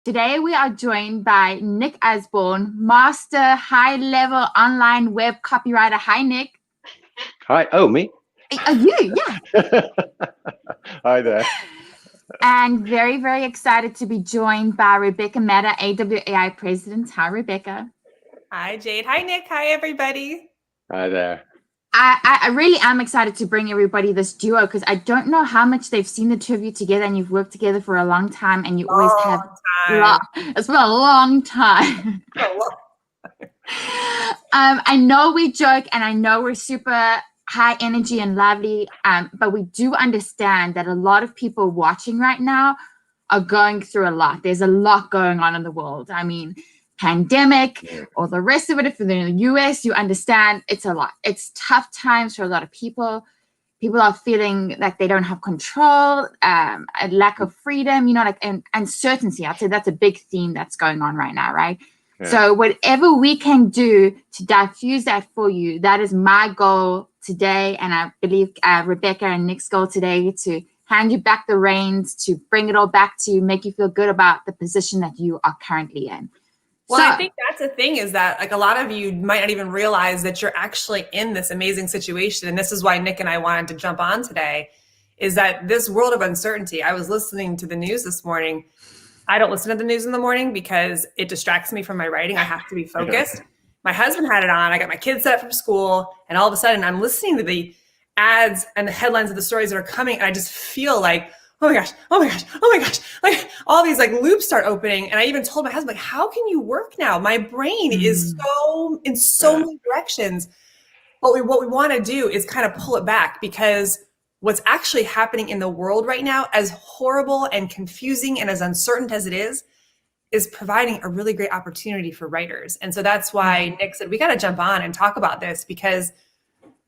Today we are joined by Nick Usborne, master high-level online web copywriter. Hi, Nick. Hi. Oh, me? Are you? Yeah. Hi there. And very, very excited to be joined by Rebecca Matter, AWAI president. Hi, Rebecca. Hi, Jade. Hi, Nick. Hi, everybody. Hi there. I really am excited to bring everybody this duo because I don't know how much they've seen the two of you together, and you've worked together for a long time, and you always have. It's been a long time. I know we joke, and I know we're super high energy and lively, but we do understand that a lot of people watching right now are going through a lot. There's a lot going on in the world. I mean, pandemic or the rest of it. If you're in the US, you understand it's a lot. It's tough times for a lot of people. People are feeling like they don't have control, a lack of freedom, and uncertainty. I'd say that's a big theme that's going on right now, right? Yeah. So whatever we can do to diffuse that for you, that is my goal today. And I believe Rebecca and Nick's goal today to hand you back the reins, to bring it all back to you, make you feel good about the position that you are currently in. Well, I think that's the thing, is that like a lot of you might not even realize that you're actually in this amazing situation. And this is why Nick and I wanted to jump on today, is that this world of uncertainty. I was listening to the news this morning. I don't listen to the news in the morning because it distracts me from my writing. I have to be focused. My husband had it on. I got my kids set from school. And all of a sudden I'm listening to the ads and the headlines of the stories that are coming. And I just feel like, oh my gosh, oh my gosh, oh my gosh. Like all these like loops start opening. And I even told my husband, like, how can you work now? My brain is in so many directions. But what we want to do is kind of pull it back, because what's actually happening in the world right now, as horrible and confusing and as uncertain as it is providing a really great opportunity for writers. And so that's why Nick said, we got to jump on and talk about this, because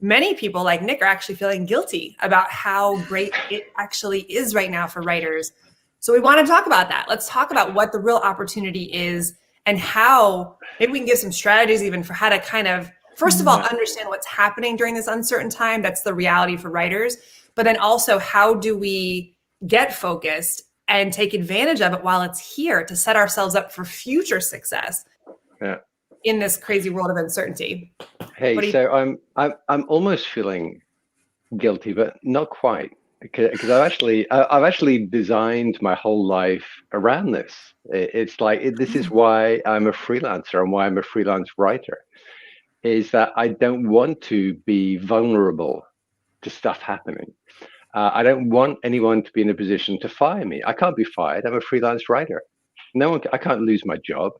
many people like Nick are actually feeling guilty about how great it actually is right now for writers. So we want to talk about that. Let's talk about what the real opportunity is, and how maybe we can give some strategies even for how to kind of, first of all, understand what's happening during this uncertain time. That's the reality for writers. But then also, how do we get focused and take advantage of it while it's here, to set ourselves up for future success in this crazy world of uncertainty? Hey, so I'm almost feeling guilty, but not quite, because I've actually designed my whole life around this. It's like this is why I'm a freelancer and why I'm a freelance writer, is that I don't want to be vulnerable to stuff happening. I don't want anyone to be in a position to fire me. I can't be fired. I'm a freelance writer. I can't lose my job.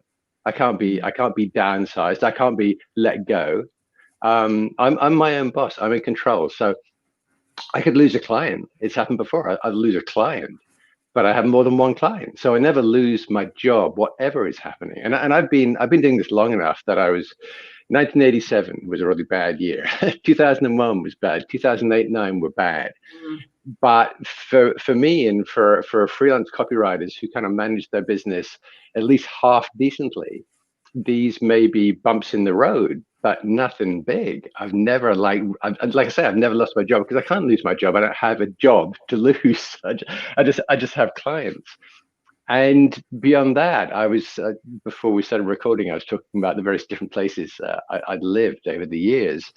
I can't be downsized. I can't be let go. I'm my own boss. I'm in control. So I could lose a client. It's happened before. I'd lose a client, but I have more than one client. So I never lose my job, whatever is happening. And I've been doing this long enough that 1987 was a really bad year. 2001 was bad. 2008-9 were bad. But for me and for freelance copywriters who kind of manage their business at least half decently, these may be bumps in the road, but nothing big. I've never like I say, I've never lost my job, because I can't lose my job. I don't have a job to lose. I just have clients. And beyond that, I was before we started recording, I was talking about the various different places I'd lived over the years.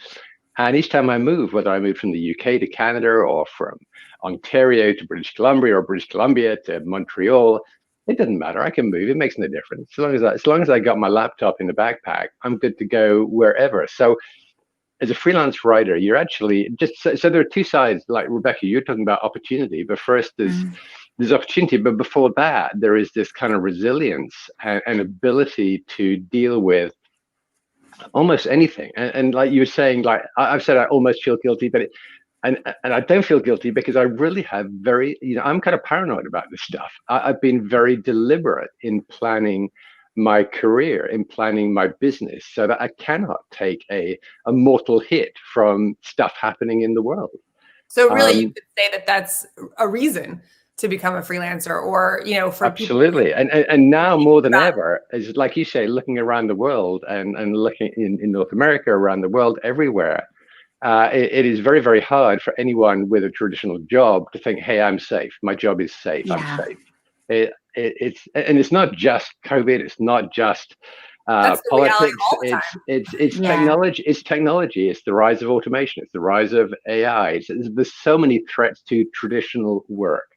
And each time I moved, whether I moved from the UK to Canada, or from Ontario to British Columbia, or British Columbia to Montreal, it doesn't matter. I can move. It makes no difference. As long as I got my laptop in the backpack, I'm good to go wherever. So as a freelance writer, you're actually so there are two sides. Like Rebecca, you're talking about opportunity, but first there's opportunity, but before that, there is this kind of resilience and ability to deal with almost anything. And like you were saying, like I've said, I almost feel guilty, but and I don't feel guilty, because I really have I'm kind of paranoid about this stuff. I've been very deliberate in planning my career, in planning my business, so that I cannot take a mortal hit from stuff happening in the world. So really, you could say that that's a reason to become a freelancer, or, for absolutely. And now more than ever, is like you say, looking around the world and looking in North America, around the world, everywhere. It is very, very hard for anyone with a traditional job to think, hey, I'm safe. My job is safe. I'm safe. it's not just COVID. It's not just That's the reality politics. all the time. It's technology. It's technology. It's the rise of automation. It's the rise of AI. There's so many threats to traditional work.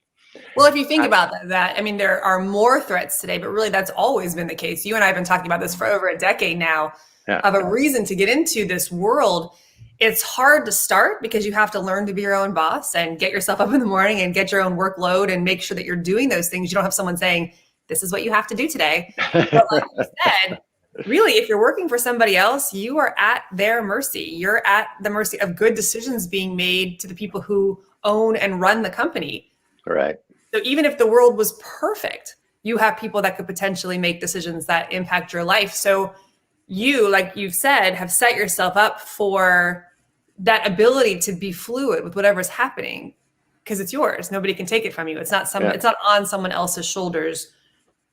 Well, if you think about that, I mean, there are more threats today, but really that's always been the case. You and I have been talking about this for over a decade now, of a reason to get into this world. It's hard to start because you have to learn to be your own boss and get yourself up in the morning and get your own workload and make sure that you're doing those things. You don't have someone saying, this is what you have to do today. But like you said, really, if you're working for somebody else, you are at their mercy. You're at the mercy of good decisions being made to the people who own and run the company. Right. So even if the world was perfect, you have people that could potentially make decisions that impact your life. So you, like you've said, have set yourself up for that ability to be fluid with whatever's happening because it's yours. Nobody can take it from you. It's not it's not on someone else's shoulders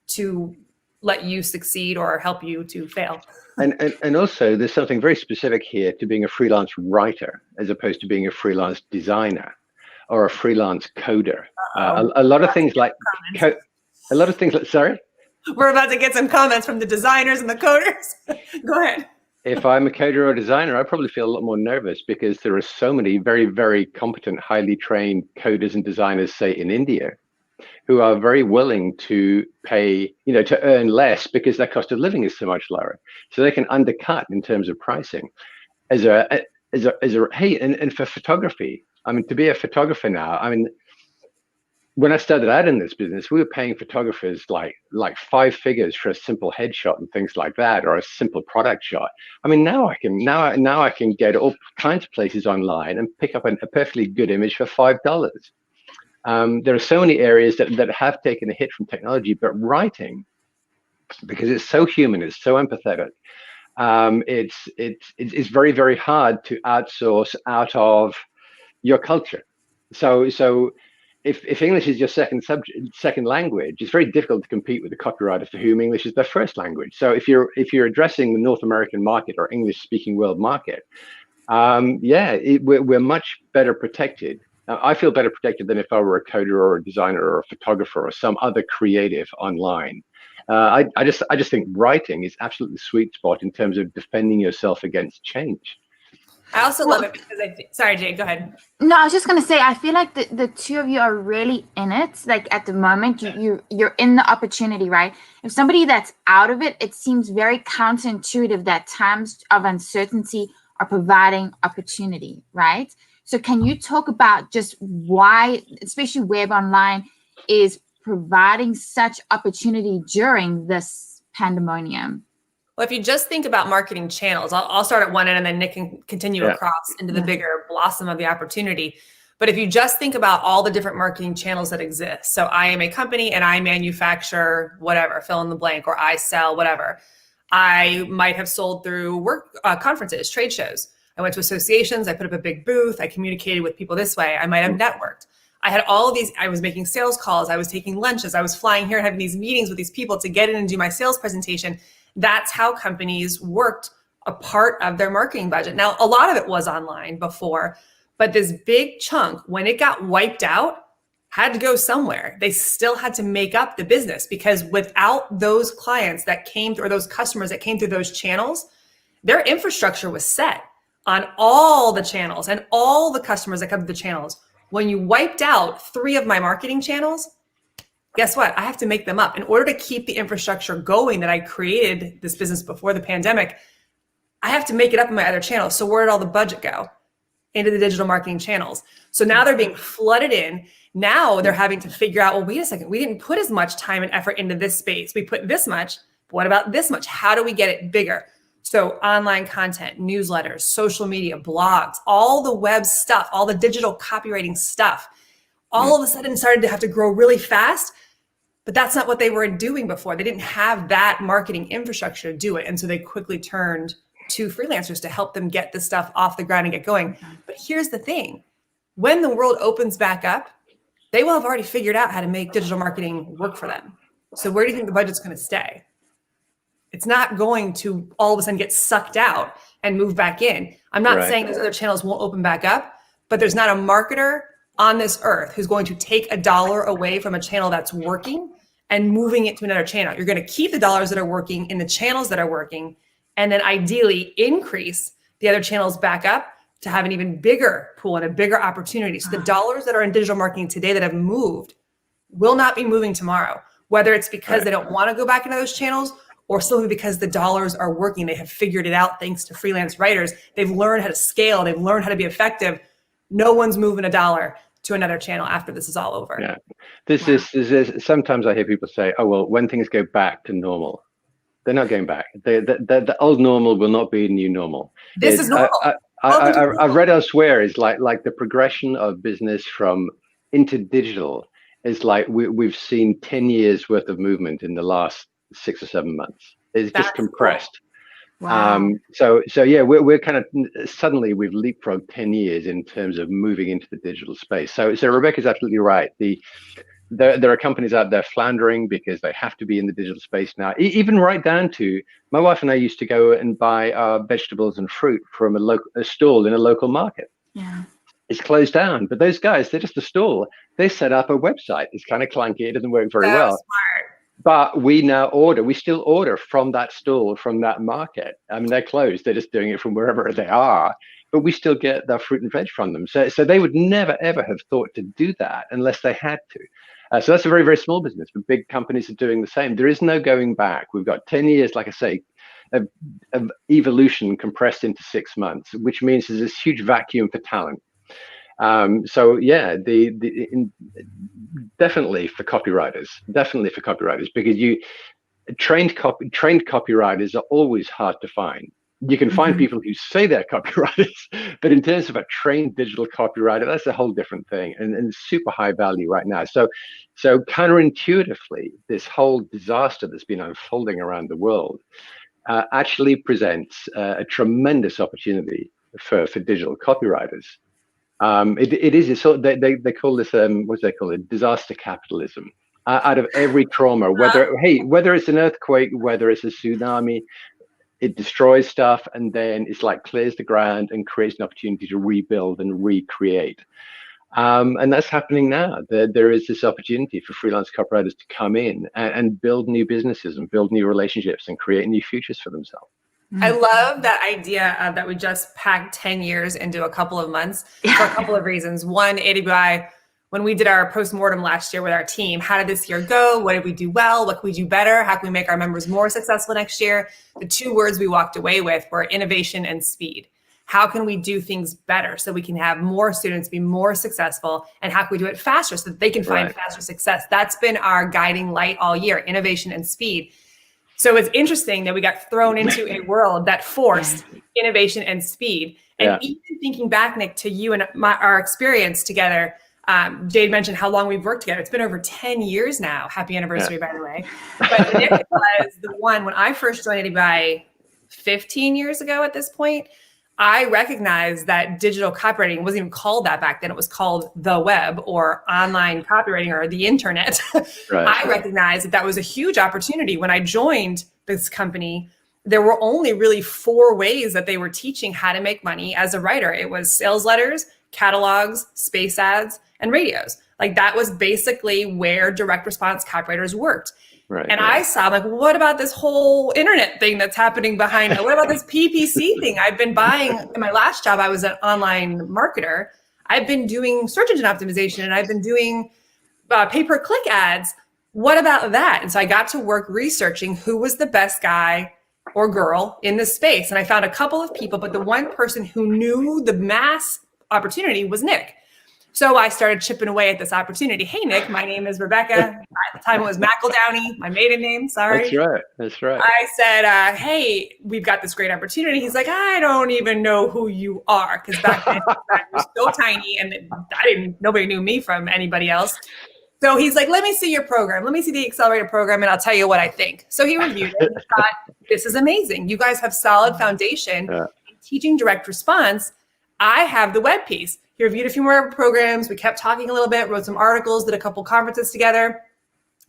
to let you succeed or help you to fail. And also there's something very specific here to being a freelance writer as opposed to being a freelance designer or a freelance coder. A lot of things like sorry? We're about to get some comments from the designers and the coders. Go ahead. If I'm a coder or a designer, I probably feel a lot more nervous because there are so many very, very competent, highly trained coders and designers, say in India, who are very willing to pay, to earn less because their cost of living is so much lower. So they can undercut in terms of pricing. Hey, and for photography, I mean, to be a photographer now, I mean, when I started out in this business, we were paying photographers like 5 figures for a simple headshot and things like that, or a simple product shot. I mean, now I can get all kinds of places online and pick up a perfectly good image for $5. There are so many areas that have taken a hit from technology, but writing, because it's so human, it's so empathetic, it's very, very hard to outsource out of your culture. So if English is your second language, it's very difficult to compete with a copywriter for whom English is their first language. So if you're addressing the North American market or English-speaking world market, we're much better protected. I feel better protected than if I were a coder or a designer or a photographer or some other creative online. I just think writing is absolutely the sweet spot in terms of defending yourself against change. I also love it because sorry, Jade, go ahead. No, I was just going to say, I feel like the two of you are really in it. Like at the moment, you're in the opportunity, right? If somebody that's out of it, it seems very counterintuitive that times of uncertainty are providing opportunity, right? So can you talk about just why, especially web online, is providing such opportunity during this pandemonium? Well, if you just think about marketing channels, I'll start at one end and then Nick can continue across into the bigger blossom of the opportunity. But if you just think about all the different marketing channels that exist, so I am a company and I manufacture whatever, fill in the blank, or I sell whatever. I might have sold through work conferences, trade shows. I went to associations, I put up a big booth, I communicated with people this way. I might have networked. I had all of these, I was making sales calls, I was taking lunches, I was flying here and having these meetings with these people to get in and do my sales presentation. That's how companies worked a part of their marketing budget. Now, a lot of it was online before, but this big chunk, when it got wiped out, had to go somewhere. They still had to make up the business because without those clients that came through, or those customers that came through those channels, their infrastructure was set on all the channels and all the customers that come to the channels. When you wiped out 3 of my marketing channels, guess what? I have to make them up. In order to keep the infrastructure going that I created this business before the pandemic, I have to make it up in my other channels. So where did all the budget go? Into the digital marketing channels. So now they're being flooded in. Now they're having to figure out, well, wait a second, we didn't put as much time and effort into this space. We put this much, but what about this much? How do we get it bigger? So online content, newsletters, social media, blogs, all the web stuff, all the digital copywriting stuff, all of a sudden started to have to grow really fast. But that's not what they were doing before. They didn't have that marketing infrastructure to do it. And so they quickly turned to freelancers to help them get this stuff off the ground and get going. But here's the thing. When the world opens back up, they will have already figured out how to make digital marketing work for them. So where do you think the budget's going to stay? It's not going to all of a sudden get sucked out and move back in. I'm not saying those other channels won't open back up, but there's not a marketer on this earth who's going to take $1 away from a channel that's working and moving it to another channel. You're going to keep the dollars that are working in the channels that are working, and then ideally increase the other channels back up to have an even bigger pool and a bigger opportunity. So the dollars that are in digital marketing today that have moved will not be moving tomorrow, whether it's because they don't want to go back into those channels or simply because the dollars are working. They have figured it out thanks to freelance writers. They've learned how to scale. They've learned how to be effective. No one's moving a dollar to another channel after this is all over. Yeah. This is sometimes I hear people say, oh, well, when things go back to normal, they're not going back. The old normal will not be new normal. This is normal. I've read elsewhere is like the progression of business from into digital is like we've seen 10 years worth of movement in the last 6 or 7 months. It's just compressed. Cool. Wow. So yeah, we're kind of suddenly we've leapfrogged 10 years in terms of moving into the digital space. So Rebecca's absolutely right. There are companies out there floundering because they have to be in the digital space now. Even right down to my wife and I used to go and buy our vegetables and fruit from a stall in a local market. Yeah. It's closed down, but those guys, they're just a stall. They set up a website. It's kind of clunky. It doesn't work very well. Smart. But we still order from that stall, from that market. I mean, they're closed. They're just doing it from wherever they are, but we still get their fruit and veg from them. So they would never, ever have thought to do that unless they had to. So that's a very, very small business, but big companies are doing the same. There is no going back. We've got 10 years, like I say, of evolution compressed into 6 months, which means there's this huge vacuum for talent. So yeah, definitely for copywriters, because trained copywriters are always hard to find. You can find people who say they're copywriters, but in terms of a trained digital copywriter, that's a whole different thing, and super high value right now. So counterintuitively, this whole disaster that's been unfolding around the world actually presents a tremendous opportunity for digital copywriters. It is so they call this what do they call it, disaster capitalism. Out of every trauma, whether it's an earthquake, whether it's a tsunami, it destroys stuff and then it's like clears the ground and creates an opportunity to rebuild and recreate. And that's happening now. There is this opportunity for freelance copywriters to come in and build new businesses and build new relationships and create new futures for themselves. I love that idea that we just packed 10 years into a couple of months for a couple of reasons. One, AWAI, when we did our postmortem last year with our team, how did this year go? What did we do well? What can we do better? How can we make our members more successful next year? The 2 words we walked away with were innovation and speed. How can we do things better so we can have more students be more successful? And how can we do it faster so that they can find faster success? That's been our guiding light all year, innovation and speed. So it's interesting that we got thrown into a world that forced innovation and speed. And even thinking back, Nick, to you and our experience together, Jade mentioned how long we've worked together. It's been over 10 years now. Happy anniversary, by the way. But Nick was the one, when I first joined AWAI 15 years ago at this point, I recognized that digital copywriting wasn't even called that back then. It was called the web or online copywriting or the internet. I recognized that was a huge opportunity. When I joined this company, there were only really 4 ways that they were teaching how to make money as a writer. It was sales letters, catalogs, space ads, and radios. Like that was basically where direct response copywriters worked. I saw, like, what about this whole internet thing that's happening behind it? What about this PPC thing? I've been buying, in my last job, I was an online marketer. I've been doing search engine optimization and I've been doing pay-per-click ads. What about that? And so I got to work researching who was the best guy or girl in this space. And I found a couple of people, but the one person who knew the mass opportunity was Nick. So I started chipping away at this opportunity. Hey, Nick, my name is Rebecca. At the time it was McEldowney, my maiden name. Sorry. That's right. I said, hey, we've got this great opportunity. He's like, I don't even know who you are. Because back then I was so tiny and nobody knew me from anybody else. So he's like, let me see your program. Let me see the accelerator program and I'll tell you what I think. So he reviewed it and thought, this is amazing. You guys have solid foundation in teaching direct response. I have the web piece. He reviewed a few more programs. We kept talking a little bit, wrote some articles, did a couple conferences together.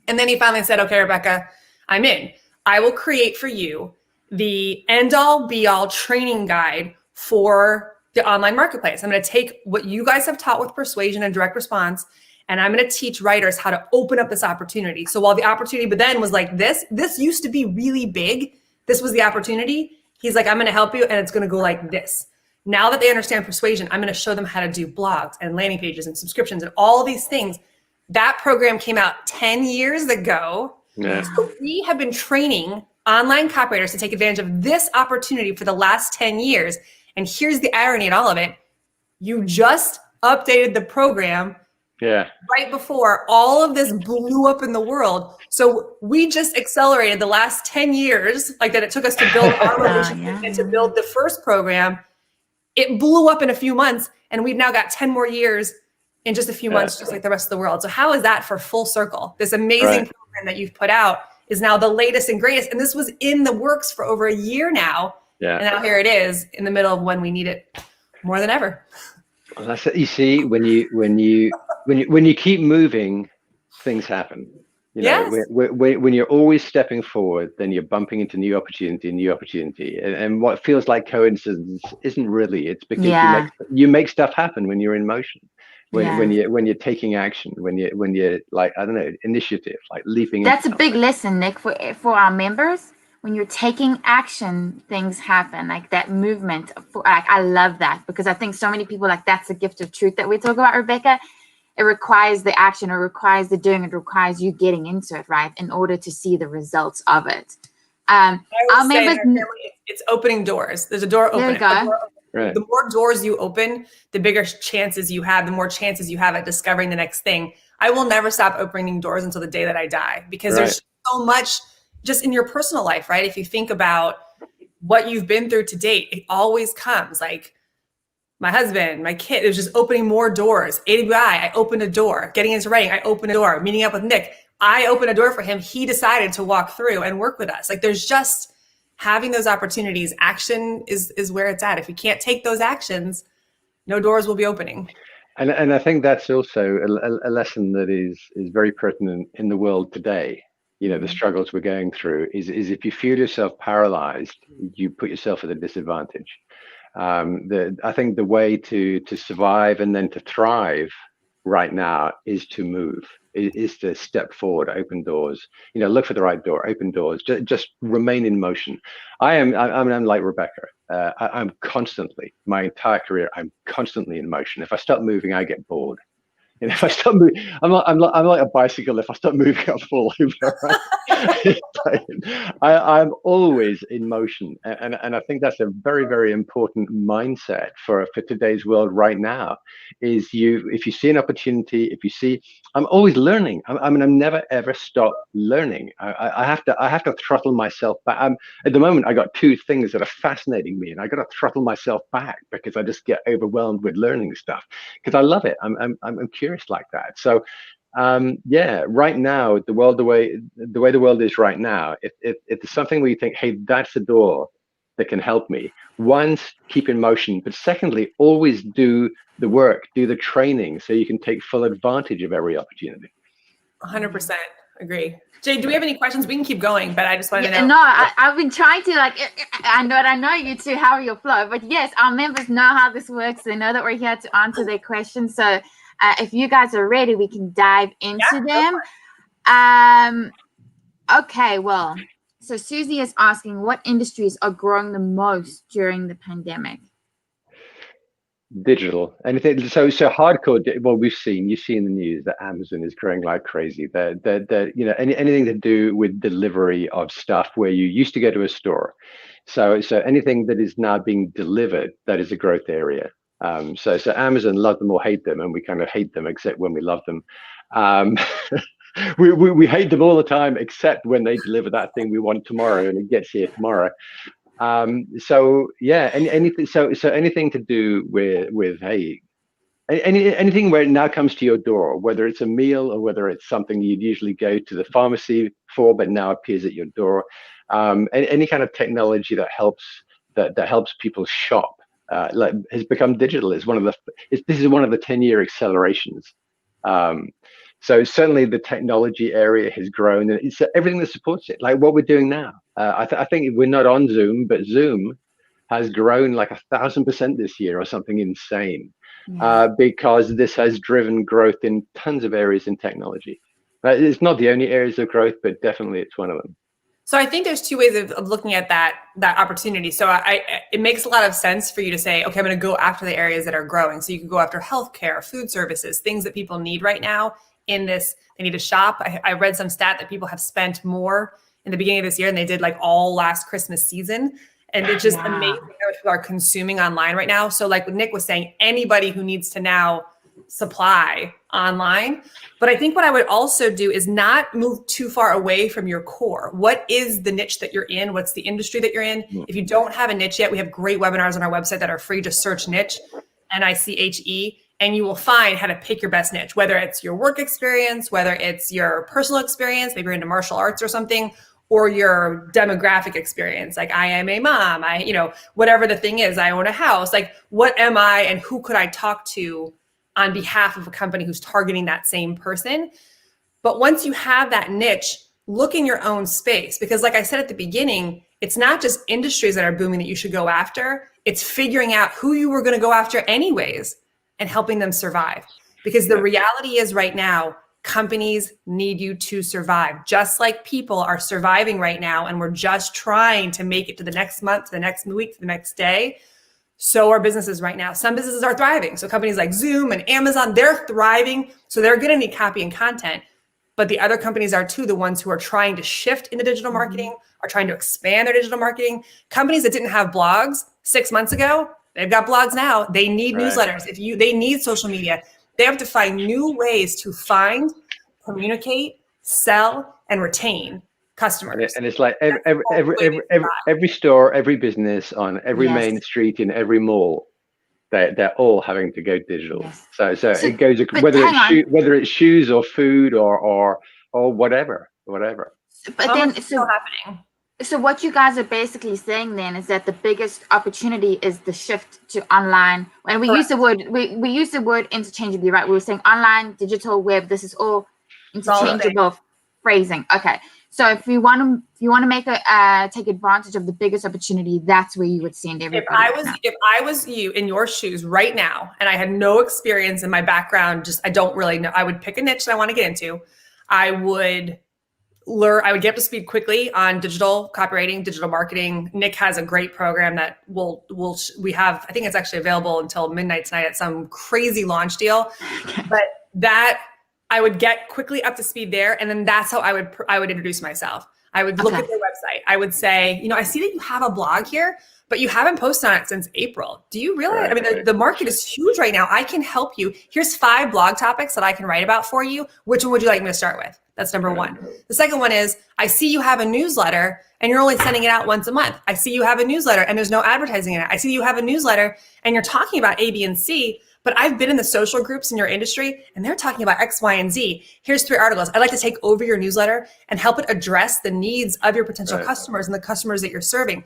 And then he finally said, okay, Rebecca, I'm in. I will create for you the end-all be-all training guide for the online marketplace. I'm going to take what you guys have taught with persuasion and direct response, and I'm going to teach writers how to open up this opportunity. So while the opportunity, but then was like this used to be really big. This was the opportunity. He's like, I'm going to help you, and it's going to go like this. Now that they understand persuasion, I'm going to show them how to do blogs and landing pages and subscriptions and all these things. That program came out 10 years ago. Yeah. So we have been training online copywriters to take advantage of this opportunity for the last 10 years. And here's the irony in all of it. You just updated the program right before all of this blew up in the world. So we just accelerated the last 10 years, like that it took us to build our relationship and to build the first program. It blew up in a few months, and we've now got 10 more years in just a few months, just like the rest of the world. So how is that for full circle? This amazing program that you've put out is now the latest and greatest. And this was in the works for over a year now. Yeah. And now here it is in the middle of when we need it more than ever. Well, that's it. You see, when you keep moving, things happen. You know, when you're always stepping forward, then you're bumping into new opportunity. And what feels like coincidence isn't really. It's because you make stuff happen when you're in motion, when you're taking action, when you're like, I don't know, initiative, like leaping. That's a big lesson, Nick, for our members. When you're taking action, things happen, like that movement. I love that, because I think so many people, like, that's the gift of truth that we talk about, Rebecca. It requires the action, it requires the doing, it requires you getting into it, right, in order to see the results of it. Our members, it's opening doors. There's a door opening. There you go. Right. The more doors you open, the bigger chances you have, the more chances you have at discovering the next thing. I will never stop opening doors until the day that I die, because there's so much just in your personal life, right? If you think about what you've been through to date, it always comes, like my husband, my kid, it was just opening more doors. AWAI, I opened a door. Getting into writing, I opened a door. Meeting up with Nick, I opened a door for him. He decided to walk through and work with us. Like, there's just having those opportunities. Action is where it's at. If you can't take those actions, no doors will be opening. And I think that's also a lesson that is very pertinent in the world today. You know, the struggles we're going through is if you feel yourself paralyzed, you put yourself at a disadvantage. I think the way to survive and then to thrive right now is to move, is to step forward, open doors, you know, look for the right door, open doors, just remain in motion. I'm like Rebecca. I'm constantly, my entire career, I'm constantly in motion. If I stop moving, I get bored. And if I stop moving, I'm like a bicycle. If I stop moving, I'll fall over. Right? I'm always in motion, and I think that's a very, very important mindset for today's world right now. Is if you see an opportunity, I'm always learning. I'm never ever stop learning. I have to throttle myself back. At the moment, I got two things that are fascinating me, and I got to throttle myself back because I just get overwhelmed with learning stuff because I love it. I'm curious like that. So right now, the way the world is right now, if it's something where you think, hey, that's a door that can help me, one, keep in motion, but secondly, always do the work, do the training, so you can take full advantage of every opportunity. 100% agree. Jay, do we have any questions? We can keep going, but I just want to know. No, I've been trying to, like, I know you two, how you'll flow, but yes, our members know how this works. They know that we're here to answer their questions. So if you guys are ready, we can dive into them. Okay, well, so Susie is asking, what industries are growing the most during the pandemic? Digital, anything. So hardcore. Well, you see in the news that Amazon is growing like crazy. That you know, anything to do with delivery of stuff where you used to go to a store. So anything that is now being delivered, that is a growth area. So Amazon, love them or hate them, and we kind of hate them except when we love them. We hate them all the time except when they deliver that thing we want tomorrow and it gets here tomorrow. Anything. So anything to do with hey, anything where it now comes to your door, whether it's a meal or whether it's something you'd usually go to the pharmacy for, but now appears at your door. Any kind of technology that helps people shop. Like has become digital is this is one of the 10-year accelerations. So certainly the technology area has grown, and it's everything that supports it, like what we're doing now. I think we're not on Zoom, but Zoom has grown like 1,000% this year or something insane. because this has driven growth in tons of areas in technology. It's not the only areas of growth, but definitely it's one of them. So I think there's two ways of looking at that opportunity. So it makes a lot of sense for you to say, okay, I'm going to go after the areas that are growing. So you can go after healthcare, food services, things that people need right now in this. They need to shop. I read some stat that people have spent more in the beginning of this year than they did like all last Christmas season. And it's just amazing how much people are consuming online right now. So like what Nick was saying, anybody who needs to now supply online. But I think what I would also do is not move too far away from your core. What is the niche that you're in? What's the industry that you're in? If you don't have a niche yet, we have great webinars on our website that are free. Just search niche, NICHE, and you will find how to pick your best niche, whether it's your work experience, whether it's your personal experience, maybe you're into martial arts or something, or your demographic experience. Like I am a mom, whatever the thing is, I own a house. Like what am I and who could I talk to on behalf of a company who's targeting that same person? But once you have that niche, look in your own space, because like I said at the beginning, it's not just industries that are booming that you should go after. It's figuring out who you were going to go after anyways and helping them survive. Because the reality is right now, companies need you to survive, just like people are surviving right now. And we're just trying to make it to the next month, to the next week, to the next day. So are businesses right now. Some businesses are thriving. So companies like Zoom and Amazon, they're thriving. So they're going to need copy and content. But the other companies are too, the ones who are trying to shift into digital marketing, are trying to expand their digital marketing. Companies that didn't have blogs 6 months ago, they've got blogs now. They need newsletters. They need social media. They have to find new ways to find, communicate, sell, and retain customers. And it's like every store, every business on every main street in every mall, they're all having to go digital. So it goes whether it's shoes or food or whatever. But then it's still happening. So what you guys are basically saying then is that the biggest opportunity is the shift to online. And we use the word we use the word interchangeably, right? We were saying online, digital, web. This is all interchangeable phrasing. Okay. So if you want to make take advantage of the biggest opportunity, that's where you would send everybody. If I was you in your shoes right now, and I had no experience in my background, I don't really know, I would pick a niche that I want to get into. I would get up to speed quickly on digital copywriting, digital marketing. Nick has a great program that we have. I think it's actually available until midnight tonight at some crazy launch deal. But that I would get quickly up to speed there, and then that's how I would introduce myself. I would look at their website. I would say, I see that you have a blog here, but you haven't posted on it since April. Do you realize? I mean, the market is huge right now. I can help you. Here's 5 blog topics that I can write about for you. Which one would you like me to start with? That's number 1. The second one is, I see you have a newsletter and you're only sending it out once a month. I see you have a newsletter and there's no advertising in it. I see you have a newsletter and you're talking about A, B, and C, but I've been in the social groups in your industry and they're talking about X, Y, and Z. Here's 3 articles. I'd like to take over your newsletter and help it address the needs of your potential customers and the customers that you're serving.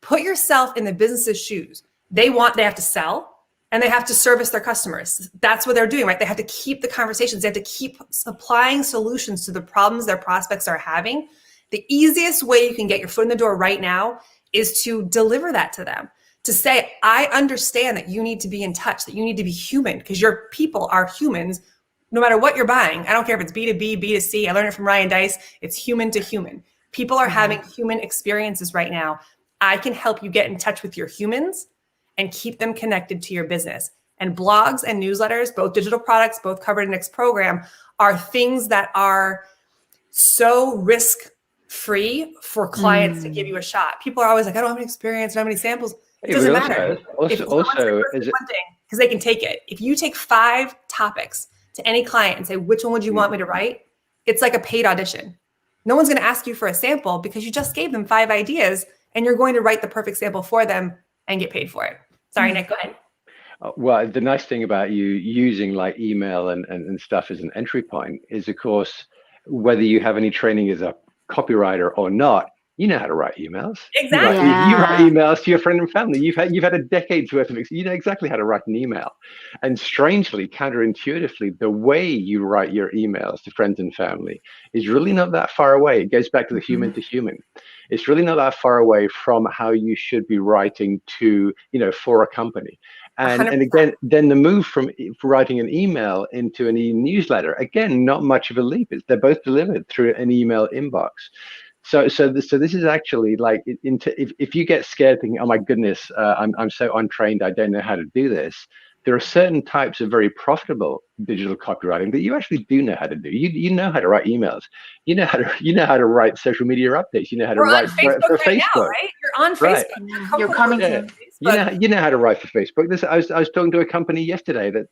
Put yourself in the business's shoes. They have to sell and they have to service their customers. That's what they're doing, right? They have to keep the conversations. They have to keep supplying solutions to the problems their prospects are having. The easiest way you can get your foot in the door right now is to deliver that to them. To say, I understand that you need to be in touch, that you need to be human, because your people are humans, no matter what you're buying. I don't care if it's B2B, B2C. I learned it from Ryan Dice. It's human to human. People are having human experiences right now. I can help you get in touch with your humans and keep them connected to your business. And blogs and newsletters, both digital products, both covered in Nick's program, are things that are so risk-free for clients to give you a shot. People are always like, I don't have any experience, I don't have any samples. It doesn't matter. Because they can take it. If you take 5 topics to any client and say, which one would you want me to write? It's like a paid audition. No one's going to ask you for a sample because you just gave them 5 ideas and you're going to write the perfect sample for them and get paid for it. Sorry, Nick, go ahead. Well, the nice thing about you using like email and stuff as an entry point is, of course, whether you have any training as a copywriter or not, you know how to write emails. Exactly. You write emails to your friend and family. You've had a decade's worth of experience. You know exactly how to write an email. And strangely, counterintuitively, the way you write your emails to friends and family is really not that far away. It goes back to the human to human. It's really not that far away from how you should be writing to, for a company. And 100%. again, then the move from writing an email into an e-newsletter, again, not much of a leap. They're both delivered through an email inbox. So this is actually like, if you get scared thinking, oh my goodness, I'm so untrained, I don't know how to do this. There are certain types of very profitable digital copywriting that you actually do know how to do. You know how to write emails. You know how to write social media updates. You know how to We're write on Facebook for right now, Facebook. right? You're on Right. Facebook. You're coming Yeah. to You know how to write for Facebook. I was talking to a company yesterday that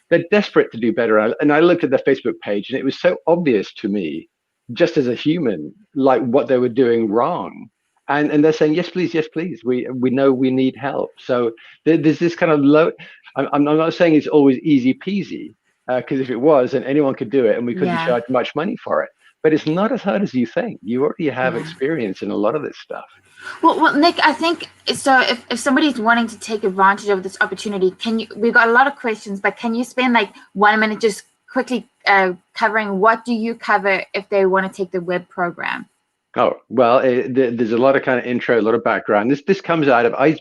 they're desperate to do better, and I looked at their Facebook page, and it was so obvious to me, just as a human, like what they were doing wrong. And they're saying, yes, please, yes, please. We know we need help. So there's this kind of low. I'm not saying it's always easy peasy, because if it was, then anyone could do it, and we couldn't charge much money for it. But it's not as hard as you think. You already have experience in a lot of this stuff. Well, Nick, I think so. If somebody's wanting to take advantage of this opportunity, we've got a lot of questions, but can you spend like 1 minute just quickly covering what do you cover if they want to take the web program? Oh, well, there's a lot of kind of intro, a lot of background. This comes out of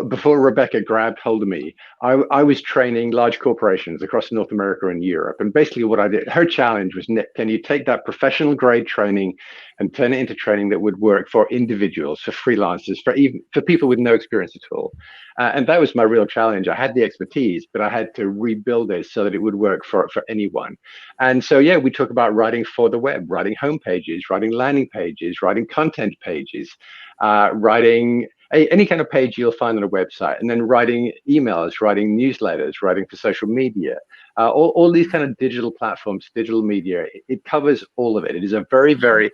before Rebecca grabbed hold of me. I was training large corporations across North America and Europe, and basically what I did, her challenge was, Nick, can you take that professional grade training and turn it into training that would work for individuals, for freelancers, for people with no experience at all? And that was my real challenge. I had the expertise, but I had to rebuild it so that it would work for anyone. And so, yeah, we talk about writing for the web, writing home pages, writing landing pages, writing content pages, writing any kind of page you'll find on a website, and then writing emails, writing newsletters, writing for social media, all these kind of digital platforms, digital media. It covers all of it. It is a very, very,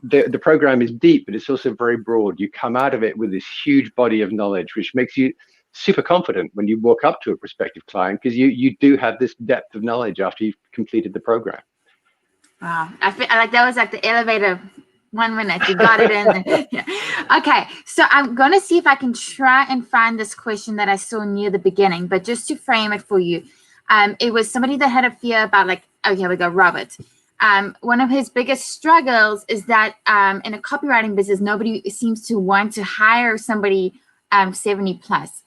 the program is deep, but it's also very broad. You come out of it with this huge body of knowledge, which makes you super confident when you walk up to a prospective client, because you do have this depth of knowledge after you've completed the program. Wow, I feel like that was like the elevator. 1 minute, you got it in. Yeah. Okay, so I'm going to see if I can try and find this question that I saw near the beginning, but just to frame it for you, it was somebody that had a fear about like, oh, here we go, Robert. One of his biggest struggles is that in a copywriting business, nobody seems to want to hire somebody 70 plus.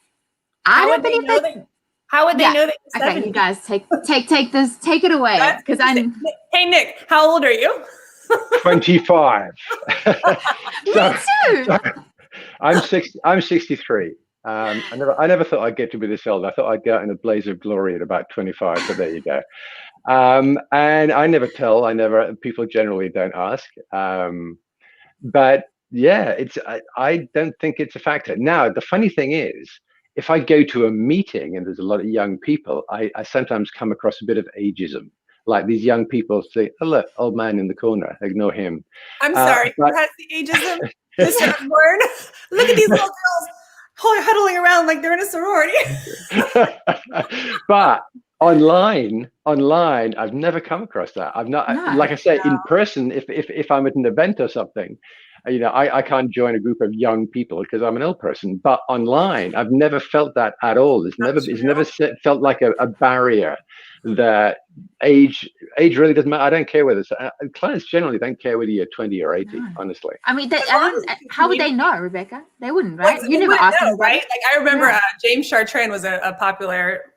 How would they know that? How would they know that? Okay, you guys take it away, because Hey, Nick, how old are you? 25. Me too. I'm 63. I never thought I'd get to be this old. I thought I'd go out in a blaze of glory at about 25, but there you go. And I never tell. People generally don't ask. But yeah, I don't think it's a factor. Now, the funny thing is, if I go to a meeting and there's a lot of young people, I sometimes come across a bit of ageism. Like these young people say, oh, look, old man in the corner, ignore him. I'm sorry, who has the ageism? Mr. Usborne? Look at these little girls huddling around like they're in a sorority. But online, I've never come across that. I've not, like I say, in person, if I'm at an event or something, I can't join a group of young people because I'm an old person. But online, I've never felt that at all. It's never felt like a barrier. That age really doesn't matter. I don't care whether clients generally don't care whether you're 20 or 80. Honestly, I mean, how would they know, Rebecca? They wouldn't, right? You never asked them, right? Like I remember James Chartrand was a popular.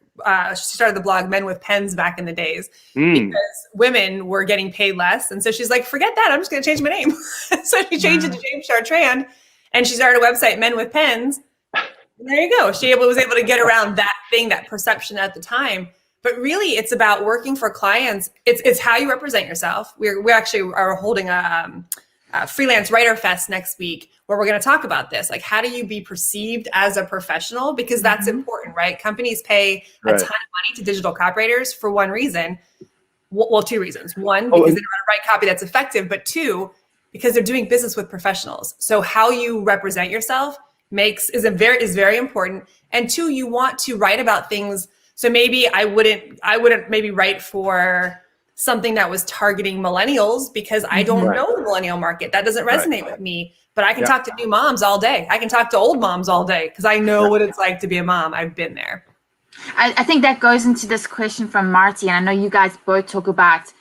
She started the blog Men with Pens back in the days because women were getting paid less, and so she's like, "Forget that! I'm just going to change my name." So she changed it to James Chartrand, and she started a website, Men with Pens. And there you go. She was able to get around that thing, that perception at the time. But really, it's about working for clients. It's how you represent yourself. We actually are holding a freelance writer fest next week where we're going to talk about this. Like, how do you be perceived as a professional? Because that's important, right? Companies pay a ton of money to digital copywriters for one reason. Well, two reasons. One, because they know how to write copy that's effective. But two, because they're doing business with professionals. So how you represent yourself is very important. And two, you want to write about things. So maybe I wouldn't maybe write for something that was targeting millennials because I don't know the millennial market. That doesn't resonate with me. But I can talk to new moms all day. I can talk to old moms all day because I know what it's like to be a mom. I've been there. I think that goes into this question from Marty. And I know you guys both talk about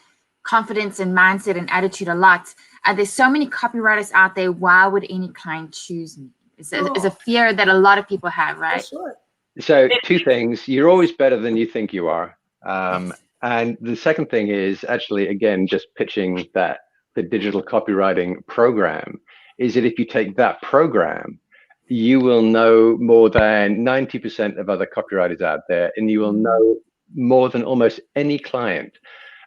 confidence and mindset and attitude a lot. There's so many copywriters out there. Why would any client choose me? is a fear that a lot of people have, For right? sure. So two things: you're always better than you think you are, and the second thing is actually, again, just pitching that the digital copywriting program is that if you take that program, you will know more than 90% of other copywriters out there, and you will know more than almost any client.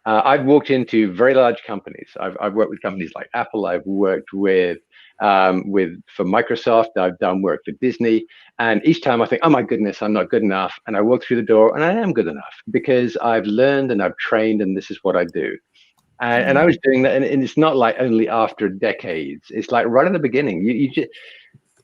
I've walked into very large companies. I've worked with companies like Apple. I've worked with for Microsoft. I've done work for Disney. And each time I think, oh my goodness, I'm not good enough. And I walk through the door and I am good enough because I've learned and I've trained and this is what I do. And I was doing that. And it's not like only after decades. It's like right at the beginning. You just,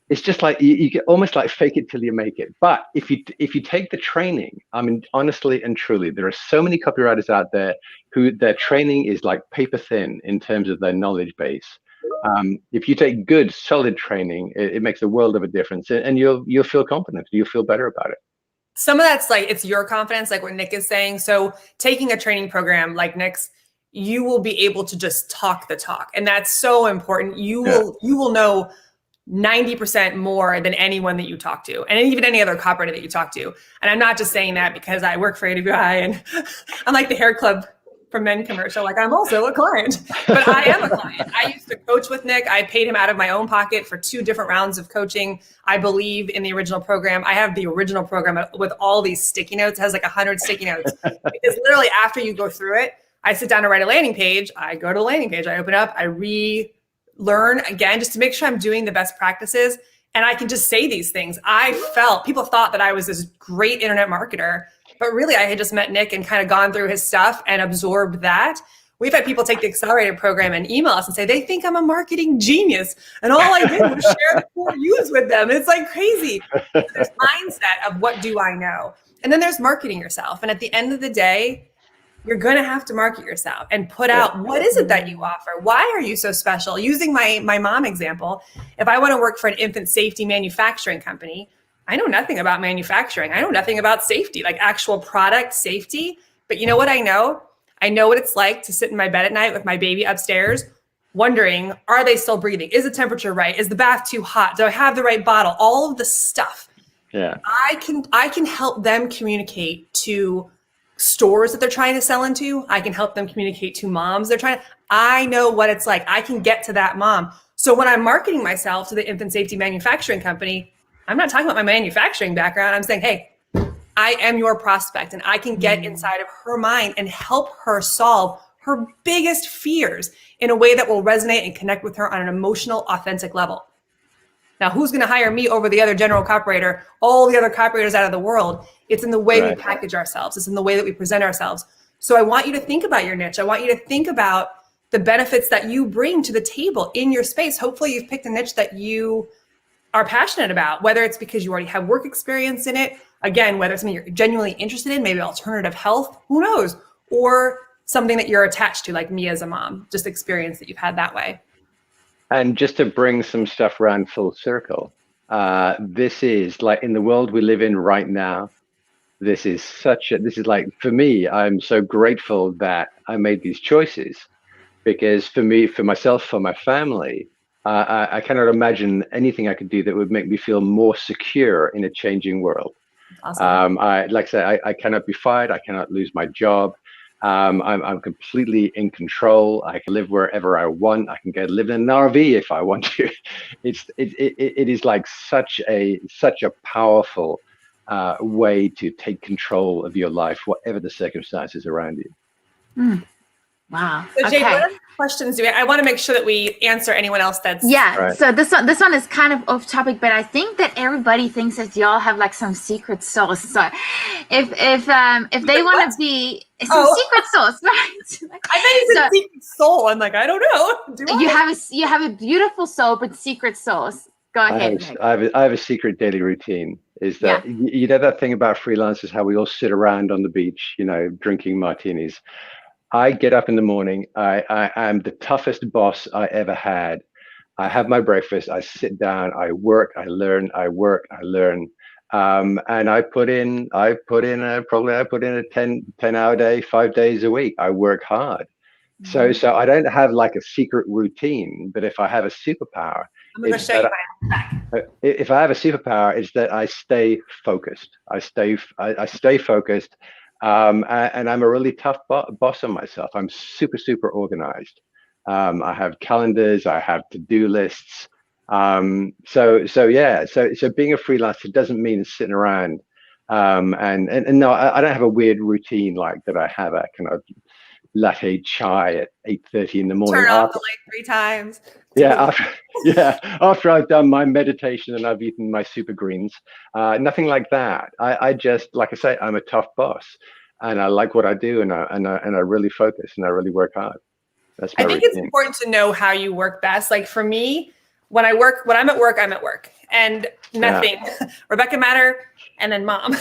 it's just like you get almost like fake it till you make it. But if you take the training, I mean, honestly and truly, there are so many copywriters out there who their training is like paper thin in terms of their knowledge base. If you take good, solid training, it makes a world of a difference, and you'll feel confident. You'll feel better about it. Some of that's like, it's your confidence, like what Nick is saying. So taking a training program like Nick's, you will be able to just talk the talk. And that's so important. You will know 90% more than anyone that you talk to, and even any other copywriter that you talk to. And I'm not just saying that because I work for AWAI and I'm like the hair club for men commercial. Like, I'm also a client, but I am a client. I used to coach with Nick. I paid him out of my own pocket for 2 different rounds of coaching. I believe in the original program. I have the original program with all these sticky notes. It has like 100 sticky notes because literally after you go through it, I sit down to write a landing page. I go to the landing page. I open up, I relearn again, just to make sure I'm doing the best practices. And I can just say these things. People thought that I was this great internet marketer, but really I had just met Nick and kind of gone through his stuff and absorbed that. We've had people take the accelerated program and email us and say, they think I'm a marketing genius. And all I did was share the core use with them. It's like crazy. So there's mindset of what do I know? And then there's marketing yourself. And at the end of the day, you're going to have to market yourself and put out, what is it that you offer? Why are you so special? Using my mom example, if I want to work for an infant safety manufacturing company, I know nothing about manufacturing. I know nothing about safety, like actual product safety. But you know what I know? I know what it's like to sit in my bed at night with my baby upstairs, wondering, are they still breathing? Is the temperature right? Is the bath too hot? Do I have the right bottle? All of the stuff. Yeah. I can help them communicate to stores that they're trying to sell into. I can help them communicate to moms I know what it's like. I can get to that mom. So when I'm marketing myself to the infant safety manufacturing company, I'm not talking about my manufacturing background. I'm saying, hey, I am your prospect and I can get inside of her mind and help her solve her biggest fears in a way that will resonate and connect with her on an emotional, authentic level. Now, who's going to hire me over the other general copywriter, all the other copywriters out of the world? It's in the way we package ourselves. It's in the way that we present ourselves. So I want you to think about your niche. I want you to think about the benefits that you bring to the table in your space. Hopefully you've picked a niche that you are passionate about, whether it's because you already have work experience in it. Again, whether it's something you're genuinely interested in, maybe alternative health, who knows? Or something that you're attached to, like me as a mom, just experience that you've had that way. And just to bring some stuff around full circle, this is like in the world we live in right now. This is like, for me, I'm so grateful that I made these choices, because for me, for myself, for my family, I cannot imagine anything I could do that would make me feel more secure in a changing world. Awesome. Like I said, I cannot be fired. I cannot lose my job. I'm completely in control. I can live wherever I want. I can live in an RV if I want to. It is like such a powerful way to take control of your life, whatever the circumstances around you. Wow. So Jade, what other questions do we have? I want to make sure that we answer anyone else that's right. So this one is kind of off topic, but I think that everybody thinks that y'all have like some secret sauce. So if they want to be some secret sauce, right? I bet it's a secret soul. I'm like, I don't know. You have a beautiful soul, but secret sauce. Go ahead. I have a secret daily routine. Is that you know that thing about freelancers, how we all sit around on the beach, drinking martinis. I get up in the morning. I am the toughest boss I ever had. I have my breakfast. I sit down. I work. I learn. I work. I learn. And I put in a 10-hour day, 5 days a week. I work hard. So I don't have like a secret routine, but if I have a superpower, I'm gonna it's show you that mine. if I have a superpower, it's that I stay focused. I stay focused, and I'm a really tough boss on myself. I'm super organized. I have calendars. I have to-do lists. So yeah. So being a freelancer doesn't mean sitting around. And no, I don't have a weird routine like that. I have a kind of latte chai at 8:30 in the morning Turn off after. the light 3 times. Yeah, Totally. after I've done my meditation and I've eaten my super greens, nothing like that. I just, like I say, I'm a tough boss, and I like what I do, and I really focus and I really work hard. That's my I think it's routine. important to know how you work best. Like for me, when I'm at work, I'm at work, and nothing. Yeah. Rebecca Matter, and then mom,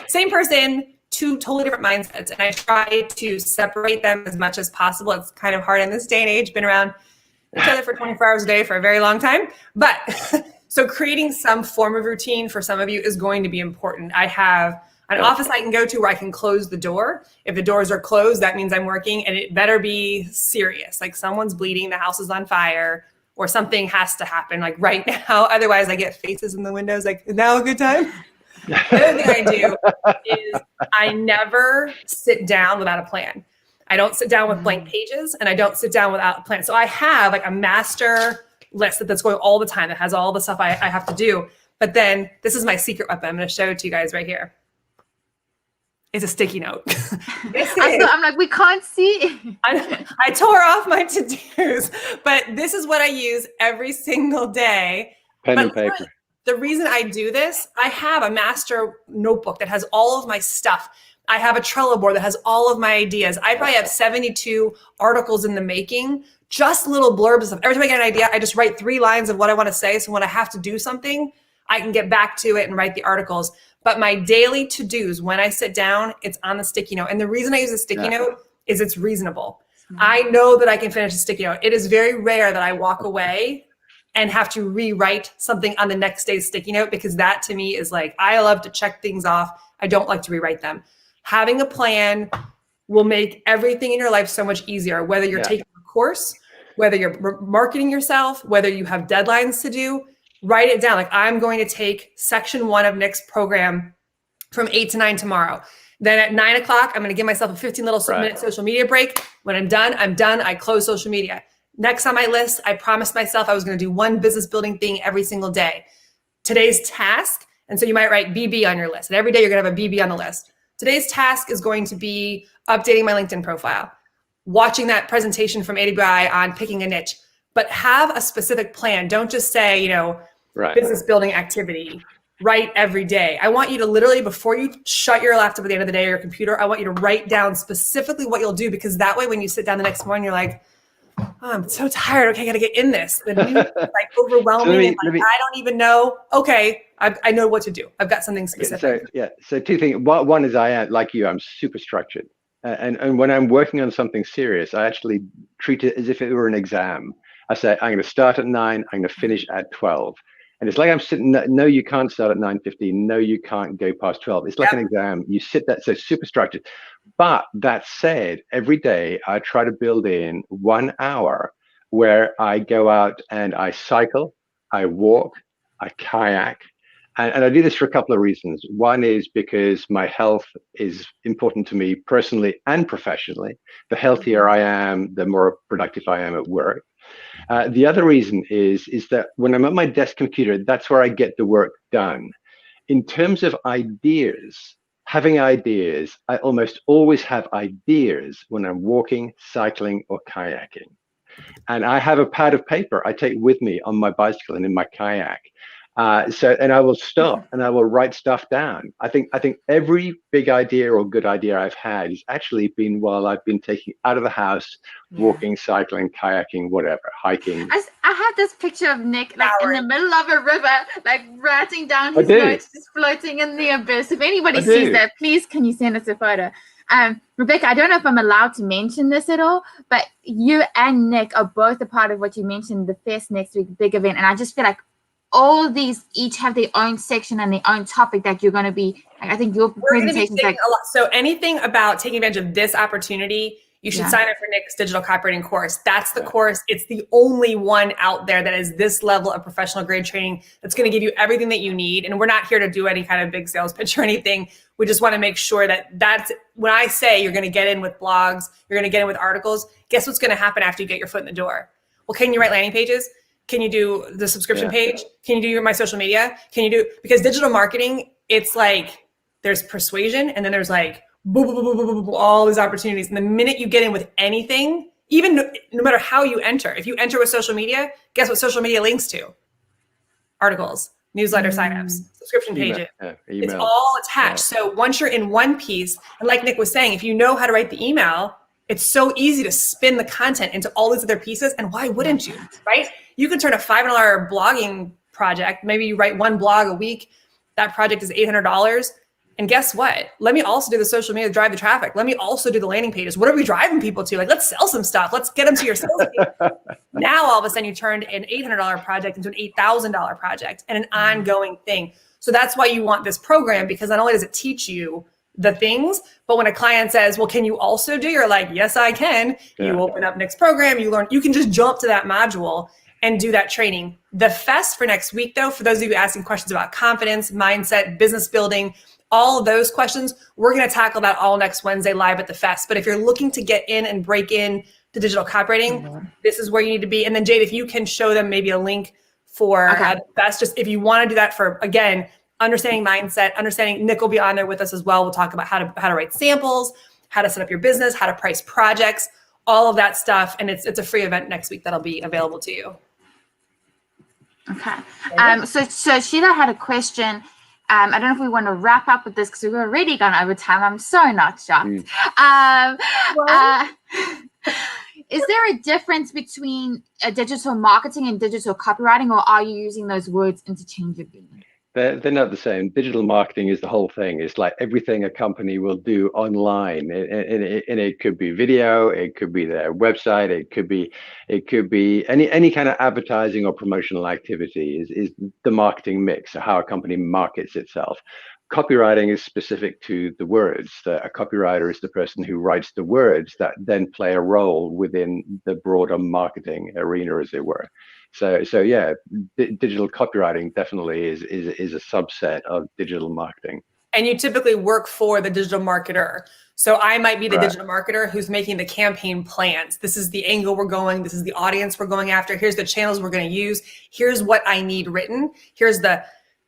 same person, two totally different mindsets, and I try to separate them as much as possible. It's kind of hard in this day and age. Been around each other for 24 hours a day for a very long time, but so creating some form of routine for some of you is going to be important. I have an office I can go to where I can close the door. If the doors are closed, that means I'm working, and it better be serious. Like someone's bleeding, the house is on fire, or something has to happen like right now. Otherwise I get faces in the windows like, is now a good time? The other thing I do is I never sit down without a plan. I don't sit down with blank pages, and I don't sit down without a plan. So I have like a master list that's going all the time that has all the stuff I have to do. But then this is my secret weapon. I'm going to show it to you guys right here. It's a sticky note. I'm like, we can't see. I tore off my to-dos, but this is what I use every single day. Pen and paper. The reason I do this, I have a master notebook that has all of my stuff. I have a Trello board that has all of my ideas. I probably have 72 articles in the making, just little blurbs of stuff. Every time I get an idea, I just write 3 lines of what I want to say. So when I have to do something, I can get back to it and write the articles. But my daily to-dos, when I sit down, it's on the sticky note. And the reason I use a sticky note is it's reasonable. I know that I can finish a sticky note. It is very rare that I walk away and have to rewrite something on the next day's sticky note, because that to me is like, I love to check things off. I don't like to rewrite them. Having a plan will make everything in your life so much easier, whether you're taking a course, whether you're marketing yourself, whether you have deadlines to do. Write it down. Like, I'm going to take section 1 of Nick's program from 8 to 9 tomorrow. Then at 9 o'clock, I'm going to give myself a 15-minute social media break. When I'm done, I'm done. I close social media. Next on my list, I promised myself I was going to do one business building thing every single day. Today's task, and so you might write BB on your list. And every day you're going to have a BB on the list. Today's task is going to be updating my LinkedIn profile, watching that presentation from AWAI on picking a niche. But have a specific plan. Don't just say, business building activity, write every day. I want you to literally, before you shut your laptop at the end of the day or your computer, I want you to write down specifically what you'll do, because that way when you sit down the next morning, you're like, oh, I'm so tired. Okay, I got to get in this. The news is like overwhelming. I don't even know. Okay, I know what to do. I've got something specific. So 2 things. One is I am, like you, I'm super structured. And when I'm working on something serious, I actually treat it as if it were an exam. I say, I'm going to start at 9, I'm going to finish at 12. And it's like I'm sitting, no, you can't start at 9:15. No, you can't go past 12. It's like an exam. You sit there, so super structured. But that said, every day I try to build in 1 hour where I go out and I cycle, I walk, I kayak. And I do this for a couple of reasons. One is because my health is important to me personally and professionally. The healthier I am, the more productive I am at work. The other reason is that when I'm at my desk computer, that's where I get the work done. In terms of ideas, having ideas, I almost always have ideas when I'm walking, cycling, or kayaking. And I have a pad of paper I take with me on my bicycle and in my kayak. And I will stop and I will write stuff down. I think every big idea or good idea I've had has actually been while I've been taking out of the house, walking, cycling, kayaking, whatever, hiking. I have this picture of Nick like in the middle of a river, like writing down his notes, just floating in the abyss. If anybody sees that, please can you send us a photo? Rebecca, I don't know if I'm allowed to mention this at all, but you and Nick are both a part of what you mentioned, the Fest Next Week big event, and I just feel like all these each have their own section and their own topic that you're going to be, I think your presentation is like a lot. So anything about taking advantage of this opportunity, You should sign up for Nick's digital copywriting course. That's the course. It's the only one out there that is this level of professional grade training that's going to give you everything that you need. And we're not here to do any kind of big sales pitch or anything. We just want to make sure that that's when I say you're going to get in with blogs, you're going to get in with articles, guess what's going to happen after you get your foot in the door? Well, can you write landing pages? Can you do the subscription page? Can you do my social media? Because digital marketing, it's like there's persuasion and then there's like boom, boom, boom, boom, boom, boom, all these opportunities. And the minute you get in with anything, even no matter how you enter, if you enter with social media, guess what social media links to? Articles, newsletter signups, subscription pages. It's all attached. So once you're in one piece, and like Nick was saying, if you know how to write the email, it's so easy to spin the content into all these other pieces. And why wouldn't you, right? You can turn a $500 blogging project. Maybe you write one blog a week. That project is $800. And guess what? Let me also do the social media to drive the traffic. Let me also do the landing pages. What are we driving people to? Like, let's sell some stuff. Let's get them to your sales page. Now, all of a sudden, you turned an $800 project into an $8,000 project and an ongoing thing. So that's why you want this program, because not only does it teach you the things, but when a client says, well, can you also do? You're like, yes, I can. You open up Nick's program, you learn, you can just jump to that module and do that training. The fest for next week, though, for those of you asking questions about confidence, mindset, business building, all of those questions, we're going to tackle that all next Wednesday live at the fest. But if you're looking to get in and break in to digital copywriting, this is where you need to be. And then Jade, if you can show them maybe a link for the fest, just if you want to do that for, again, understanding mindset, understanding, Nick will be on there with us as well. We'll talk about how to write samples, how to set up your business, how to price projects, all of that stuff. And it's a free event next week that'll be available to you. Okay. So Sheila had a question. I don't know if we want to wrap up with this because we've already gone over time. I'm so not shocked. Is there a difference between digital marketing and digital copywriting, or are you using those words interchangeably? They're not the same. Digital marketing is the whole thing. It's like everything a company will do online, and it could be video, it could be their website, it could be any kind of advertising or promotional activity is the marketing mix, or how a company markets itself. Copywriting is specific to the words. A copywriter is the person who writes the words that then play a role within the broader marketing arena, as it were. So yeah, digital copywriting definitely is a subset of digital marketing. And you typically work for the digital marketer. So I might be the digital marketer who's making the campaign plans. This is the angle we're going. This is the audience we're going after. Here's the channels we're going to use. Here's what I need written. Here's the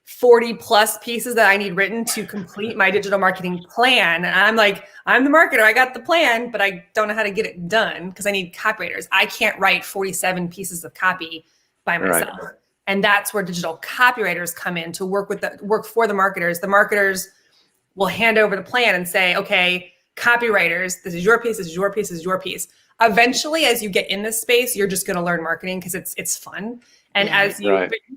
40 plus pieces that I need written to complete my digital marketing plan. And I'm like, I'm the marketer. I got the plan, but I don't know how to get it done because I need copywriters. I can't write 47 pieces of copy by myself. Right. And that's where digital copywriters come in to work for the marketers. The marketers will hand over the plan and say, okay, copywriters, this is your piece, this is your piece, this is your piece. Eventually, as you get in this space, you're just going to learn marketing because it's fun. And as you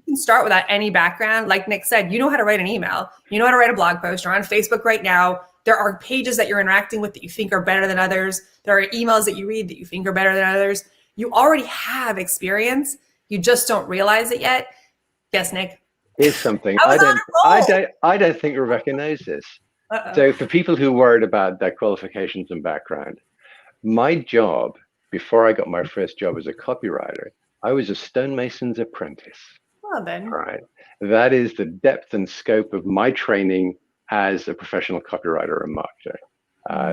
can start without any background, like Nick said, you know how to write an email, you know how to write a blog post. You're on Facebook right now. There are pages that you're interacting with that you think are better than others. There are emails that you read that you think are better than others. You already have experience. You just don't realize it yet. Yes, Nick. Here's something I don't think Rebecca knows this. So for people who are worried about their qualifications and background, my job before I got my first job as a copywriter, I was a stonemason's apprentice. Well then. Right. That is the depth and scope of my training as a professional copywriter and marketer.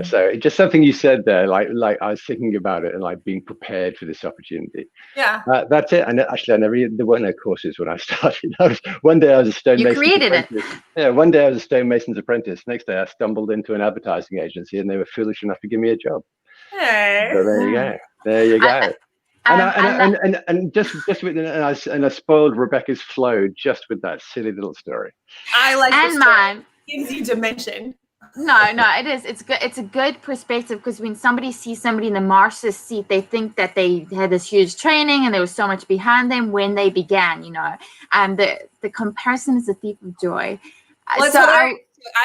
So just something you said there, like I was thinking about it and like being prepared for this opportunity. Yeah. That's it. And actually, there weren't no courses when I started. One day I was a stonemason's apprentice. You created it. Yeah. One day I was a stonemason's apprentice. Next day I stumbled into an advertising agency and they were foolish enough to give me a job. Hey. So there you go. There you go. And I spoiled Rebecca's flow just with that silly little story. I like and mine gives you dimension. No, it is. It's good. It's a good perspective because when somebody sees somebody in the master's seat, they think that they had this huge training and there was so much behind them when they began. And the comparison is a thief of joy. Well, so I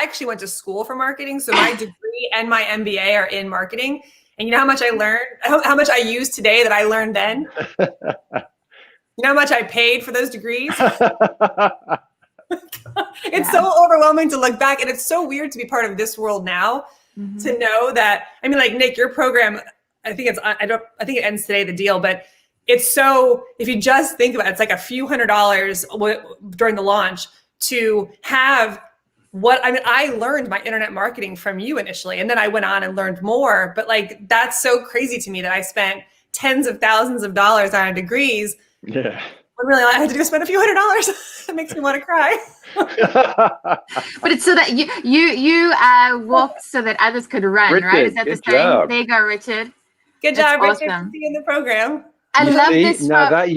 actually went to school for marketing, so my degree and my MBA are in marketing. And you know how much I learned, how much I use today that I learned then? You know how much I paid for those degrees? It's so overwhelming to look back. And it's so weird to be part of this world now to know that, I mean, like Nick, your program, I think it ends today, the deal, but it's so, if you just think about it, it's like a few $100s during the launch to have I learned my internet marketing from you initially, and then I went on and learned more. But like, that's so crazy to me that I spent tens of thousands of dollars on degrees. Yeah. When really all I had to do was spend a few $100s. It makes me want to cry. But it's so that you walked so that others could run, Richard, right? Is that the good saying? job. There you go, Richard. Good That's job, Richard, awesome. for being in the program. I love this. Now that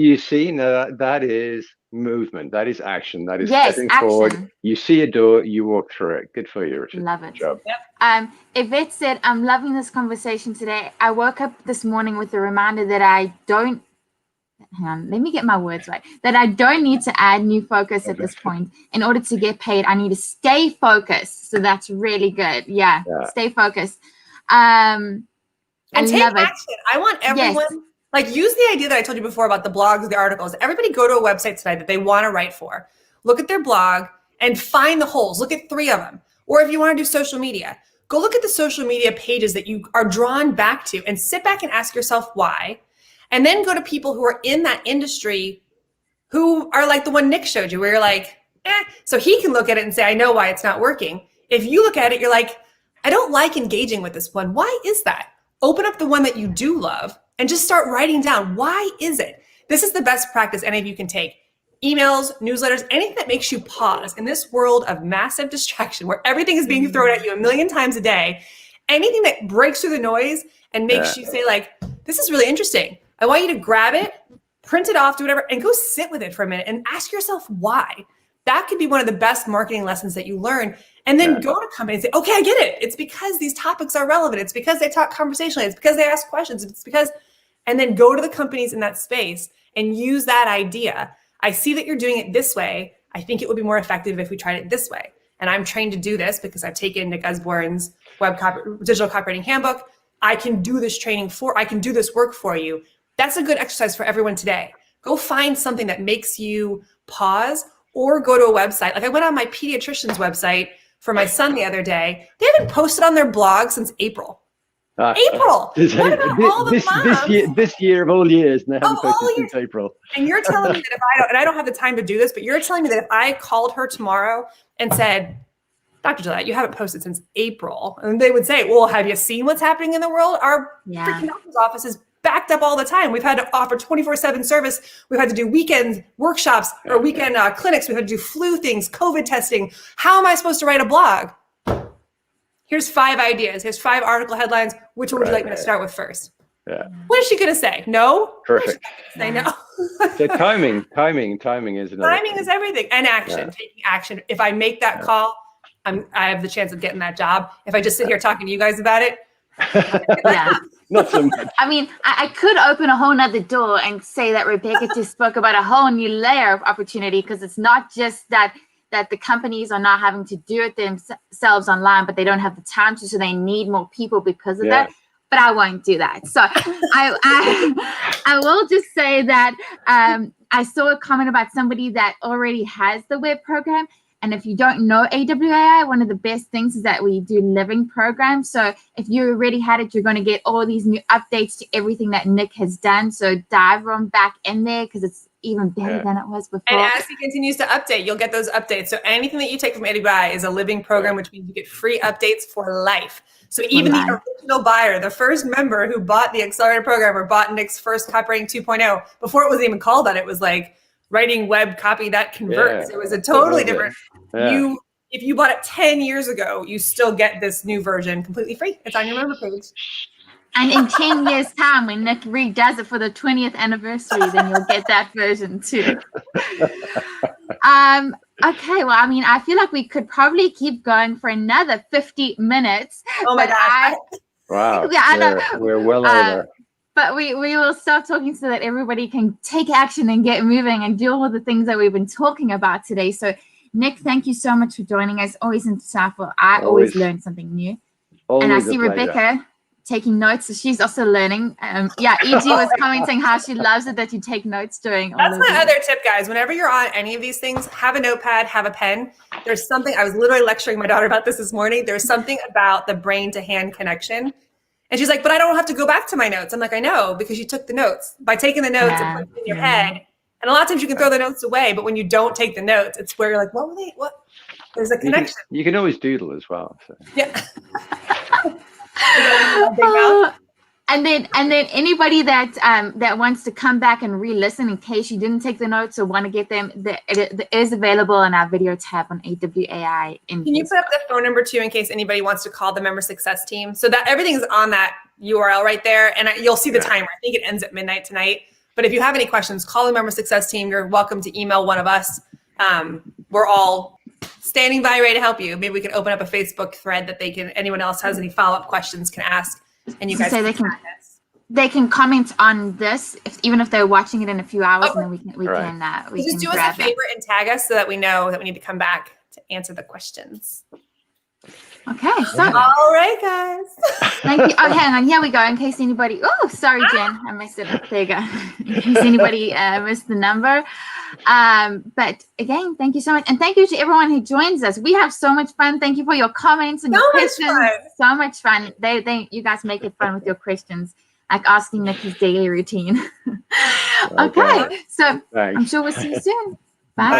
is movement. That is action. That is stepping forward. You see a door, you walk through it. Good for you, Richard. Love it. Good job. Yep. Yvette said, I'm loving this conversation today. I woke up this morning with a reminder that I don't, hang on, let me get my words right, that I don't need to add new focus at this point. In order to get paid, I need to stay focused. So that's really good. Yeah. Stay focused. And take action. I want everyone, like, use the idea that I told you before about the blogs, the articles. Everybody go to a website tonight that they want to write for. Look at their blog and find the holes. Look at 3 of them. Or if you want to do social media, go look at the social media pages that you are drawn back to and sit back and ask yourself why. And then go to people who are in that industry who are like the one Nick showed you, where you're like, so he can look at it and say, I know why it's not working. If you look at it, you're like, I don't like engaging with this one. Why is that? Open up the one that you do love and just start writing down, why is it? This is the best practice any of you can take. Emails, newsletters, anything that makes you pause in this world of massive distraction where everything is being thrown at you a million times a day. Anything that breaks through the noise and makes you say, like, this is really interesting. I want you to grab it, print it off, do whatever, and go sit with it for a minute and ask yourself why. That could be one of the best marketing lessons that you learn. And then go to companies and say, okay, I get it. It's because these topics are relevant. It's because they talk conversationally. It's because they ask questions. It's because, and then go to the companies in that space and use that idea. I see that you're doing it this way. I think it would be more effective if we tried it this way. And I'm trained to do this because I've taken Nick Usborne's digital copywriting handbook. I can do this I can do this work for you. That's a good exercise for everyone today. Go find something that makes you pause, or go to a website. Like, I went on my pediatrician's website for my son the other day. They haven't posted on their blog since April. April. What about all the moms? This year of all years, and they haven't posted since April. And you're telling me that if I don't have the time to do this, but you're telling me that if I called her tomorrow and said, Dr. Gillette, you haven't posted since April, and they would say, well, have you seen what's happening in the world? Our freaking doctor's office is backed up all the time. We've had to offer 24/7 service. We've had to do weekend workshops or weekend clinics. We've had to do flu things, COVID testing. How am I supposed to write a blog? Here's 5 ideas. Here's 5 article headlines. Which one would you like me to start with first? What is she going to say? No? Perfect. Say no. So timing is another Timing is everything. And action, taking action. If I make that call, I have the chance of getting that job. If I just sit here talking to you guys about it, not so much. I mean, I could open a whole nother door and say that Rebecca just spoke about a whole new layer of opportunity, because it's not just that the companies are not having to do it themselves online, but they don't have the time to, so they need more people because of that. But I won't do that. So I will just say that I saw a comment about somebody that already has the web program. And if you don't know AWAI, one of the best things is that we do living programs. So if you already had it, you're going to get all these new updates to everything that Nick has done. So dive on back in there, because it's even better than it was before. And as he continues to update, you'll get those updates. So anything that you take from AWAI is a living program, which means you get free updates for life. So even the original buyer, the first member who bought the accelerator program or bought Nick's first Copywriting 2.0, before it was even called that, it was like writing web copy that converts. It was a totally different. If you bought it 10 years ago, you still get this new version completely free. It's on your member page. And in 10 years' time, when Nick redoes it for the 20th anniversary, then you'll get that version too. Okay, well, I mean, I feel like we could probably keep going for another 50 minutes. Oh my gosh. Wow. Yeah, I know. We're well over. But we will stop talking so that everybody can take action and get moving and do all the things that we've been talking about today. So, Nick, thank you so much for joining us. Always insightful. I always learn something new. And I see Rebecca taking notes, so she's also learning. EG was commenting how she loves it that you take notes during all That's of my this. other tip, guys. Whenever you're on any of these things, have a notepad, have a pen. There's something, I was literally lecturing my daughter about this morning. There's something about the brain to hand connection. And she's like, but I don't have to go back to my notes. I'm like, I know, because you took the notes. By taking the notes and putting it in your head. And a lot of times you can throw the notes away, but when you don't take the notes, it's where you're like, what were they? What? There's a connection. You can always doodle as well. So. Yeah. And then anybody that wants to come back and re-listen in case you didn't take the notes or want to get them, it is available in our video tab on AWAI. Can you put up the phone number too in case anybody wants to call the member success team? So that everything's on that URL right there, and you'll see the timer. I think it ends at midnight tonight. But if you have any questions, call the member success team. You're welcome to email one of us. We're all standing by, ready to help you. Maybe we can open up a Facebook thread that anyone else has any follow-up questions can ask. And you guys they can comment on this even if they're watching it in a few hours, and then we can just do us a favor and tag us so that we know that we need to come back to answer the questions. Okay, so all right, guys. Thank you. Oh, hang on, here we go. In case anybody, sorry, Jen, I missed it. There you go. In case anybody missed the number. But again, thank you so much, and thank you to everyone who joins us. We have so much fun. Thank you for your comments and your questions. So much fun. You guys make it fun with your questions, like asking Nick his daily routine. Okay, so thanks. I'm sure we'll see you soon.